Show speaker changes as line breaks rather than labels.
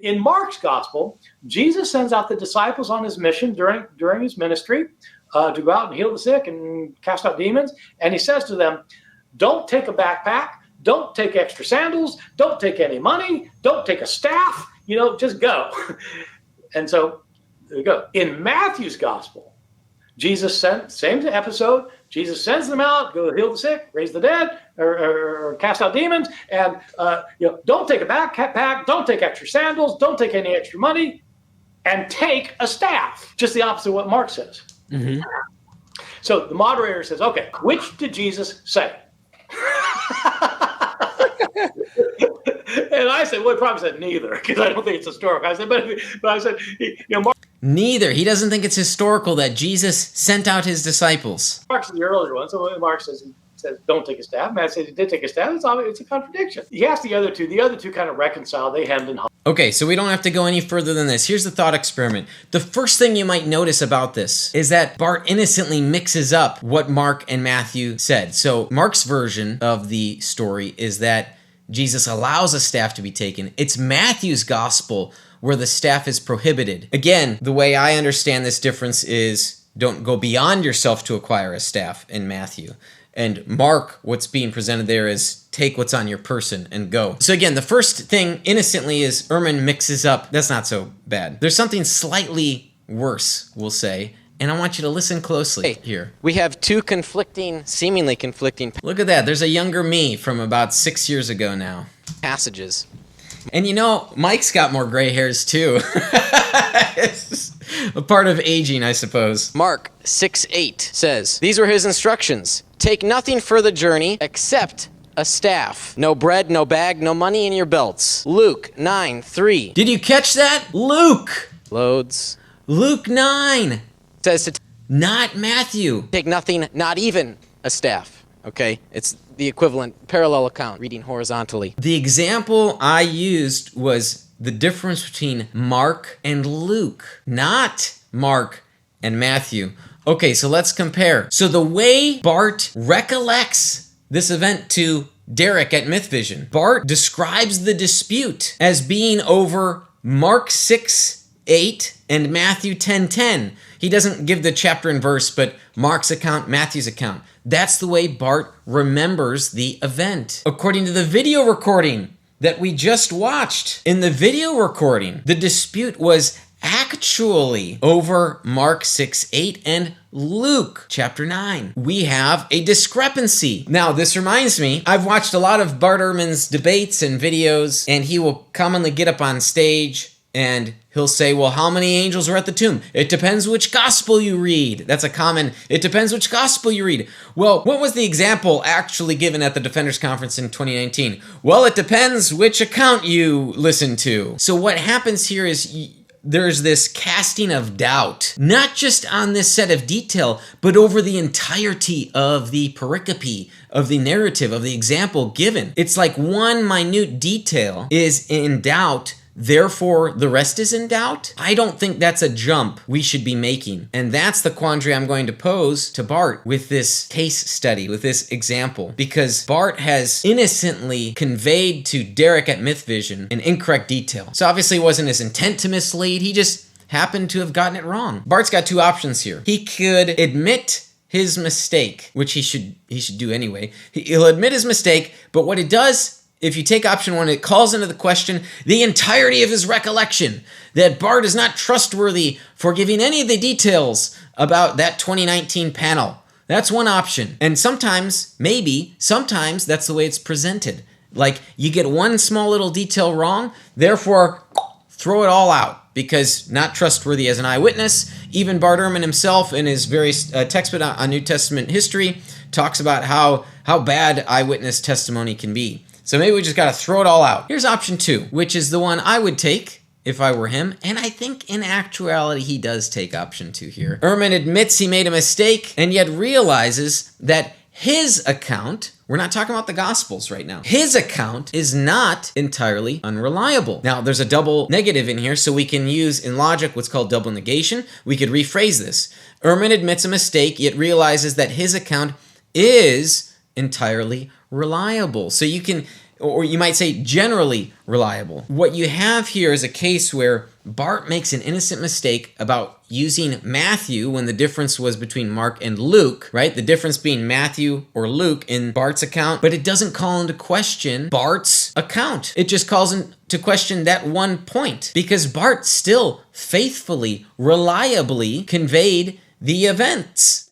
In Mark's gospel, Jesus sends out the disciples on his mission during his ministry to go out and heal the sick and cast out demons. And he says to them, don't take a backpack, don't take extra sandals, don't take any money, don't take a staff, just go. And so there you go. In Matthew's gospel, same episode, Jesus sends them out, go heal the sick, raise the dead, or cast out demons, and don't take a backpack, don't take extra sandals, don't take any extra money, and take a staff. Just the opposite of what Mark says.
Mm-hmm.
So the moderator says, okay, which did Jesus say? And I said, well, he probably said neither, because I don't think it's historical. I said, but I said, Mark.
Neither. He doesn't think it's historical that Jesus sent out his disciples.
Mark's the earlier one, so Mark says don't take a staff. Matt says he did take a staff. It's a contradiction. He asked the other two. The other two kind of reconcile. They hemmed and hawed.
Okay, so we don't have to go any further than this. Here's the thought experiment. The first thing you might notice about this is that Bart innocently mixes up what Mark and Matthew said. So Mark's version of the story is that Jesus allows a staff to be taken. It's Matthew's gospel where the staff is prohibited. Again, the way I understand this difference is don't go beyond yourself to acquire a staff in Matthew. And Mark, what's being presented there is take what's on your person and go. So again, the first thing innocently is Ehrman mixes up. That's not so bad. There's something slightly worse, we'll say, and I want you to listen closely here.
We have two seemingly conflicting
Look at that. There's a younger me from about 6 years ago now.
passages.
And Mike's got more gray hairs too. It's a part of aging, I suppose.
Mark 6:8 says, these were his instructions. Take nothing for the journey except a staff. No bread, no bag, no money in your belts. Luke 9:3.
Did you catch that? Luke!
Loads.
Luke 9.
Says to
Not Matthew.
take nothing, not even a staff. Okay? It's the equivalent parallel account, reading horizontally.
The example I used was the difference between Mark and Luke, not Mark and Matthew. Okay, so let's compare. So the way Bart recollects this event to Derek at MythVision, Bart describes the dispute as being over Mark 6:8 and Matthew 10:10. He doesn't give the chapter and verse, but Mark's account, Matthew's account. That's the way Bart remembers the event. According to the video recording that we just watched, in the video recording, the dispute was actually over Mark 6:8 and Luke chapter 9. We have a discrepancy. Now, this reminds me, I've watched a lot of Bart Ehrman's debates and videos, and he will commonly get up on stage and he'll say, well, how many angels were at the tomb? It depends which gospel you read. That's a common, it depends which gospel you read. Well, what was the example actually given at the Defenders Conference in 2019? Well, it depends which account you listen to. So what happens here is there's this casting of doubt, not just on this set of detail, but over the entirety of the pericope, of the narrative, of the example given. It's like one minute detail is in doubt, therefore the rest is in doubt. I don't think that's a jump we should be making. And that's the quandary I'm going to pose to Bart with this case study, with this example, because Bart has innocently conveyed to Derek at MythVision an incorrect detail. So obviously it wasn't his intent to mislead, he just happened to have gotten it wrong. Bart's got two options here. He could admit his mistake, which he should do anyway. He'll admit his mistake, but what it does, if you take option one, it calls into the question the entirety of his recollection, that Bart is not trustworthy for giving any of the details about that 2019 panel. That's one option. And sometimes that's the way it's presented. Like, you get one small little detail wrong, therefore throw it all out because not trustworthy as an eyewitness. Even Bart Ehrman himself in his various textbook on New Testament history talks about how bad eyewitness testimony can be. So maybe we just got to throw it all out. Here's option two, which is the one I would take if I were him. And I think in actuality, he does take option two here. Ehrman admits he made a mistake and yet realizes that his account, we're not talking about the Gospels right now, his account is not entirely unreliable. Now, there's a double negative in here, so we can use in logic what's called double negation. We could rephrase this. Ehrman admits a mistake, yet realizes that his account is entirely reliable. So you can, or you might say generally reliable. What you have here is a case where Bart makes an innocent mistake about using Matthew when the difference was between Mark and Luke, right? The difference being Matthew or Luke in Bart's account, but it doesn't call into question Bart's account. It just calls into question that one point because Bart still faithfully, reliably conveyed the events.